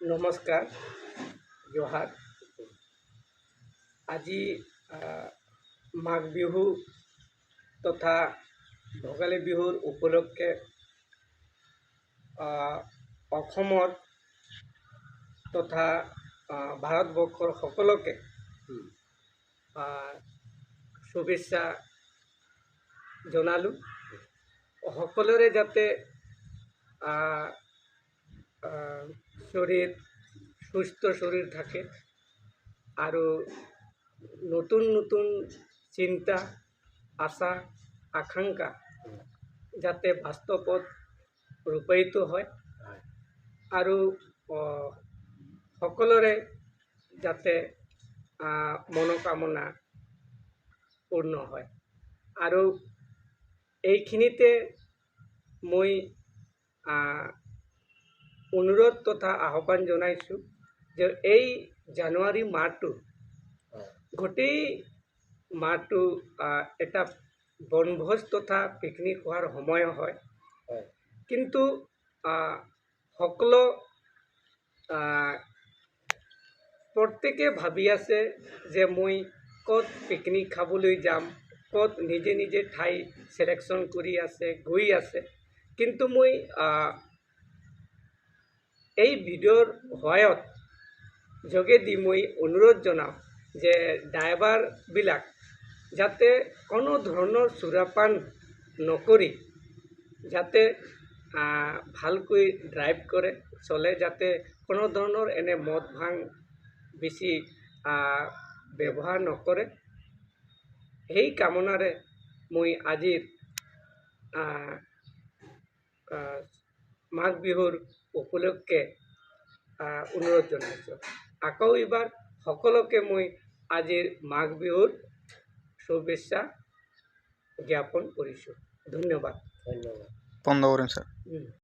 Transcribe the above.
নমস্কাৰ জোহাৰ। আজি মাঘ বিহু তথা ভোগালী বিহুৰ উপলক্ষে অসমৰ তথা ভাৰতবৰ্ষৰ সকলোকে শুভেচ্ছা জনালোঁ। সকলোৰে যাতে শরীর সুস্থ শরীর থাকে আর নতুন নতুন চিন্তা আশা আকাঙ্ক্ষা যাতে বাস্তবত রূপায়িত হয় আর সকলরে যাতে মনোকামনা পূর্ণ হয়। আর এইখিনিতে মই অনুরোধ তথা আহ্বান জনাইছোঁ যে এই জানুৱাৰী মাহটো গোটেই মাহটো এটা বনভোজ তথা পিকনিক হোৱাৰ সময় হয়, কিন্তু সকলো প্ৰত্যেকে ভাবি আছে যে মই ক'ত পিকনিক খাবলৈ যাম, ক'ত নিজে নিজে ঠাই সিলেকশ্যন কৰি আছে গৈ আছে। কিন্তু মই এই ভিডিঅ'ৰ সহায়ত যোগেদি মই অনুৰোধ জনাওঁ যে ড্ৰাইভাৰবিলাক যাতে কোনো ধৰণৰ সুৰাপান নকৰি যাতে ভালকৈ ড্ৰাইভ কৰে চলে, যাতে কোনো ধৰণৰ এনে মদ ভাং বেছি ব্যৱহাৰ নকৰে। সেই কামনাৰে মই আজিৰ মাঘ বিহুৰ উপলক্ষে অনুৰোধ জনাইছোঁ। আকৌ এবাৰ সকলোকে মই আজিৰ মাঘ বিহুৰ শুভেচ্ছা জ্ঞাপন কৰিছোঁ। ধন্যবাদ। বন্ধ কৰেন স্যাৰ।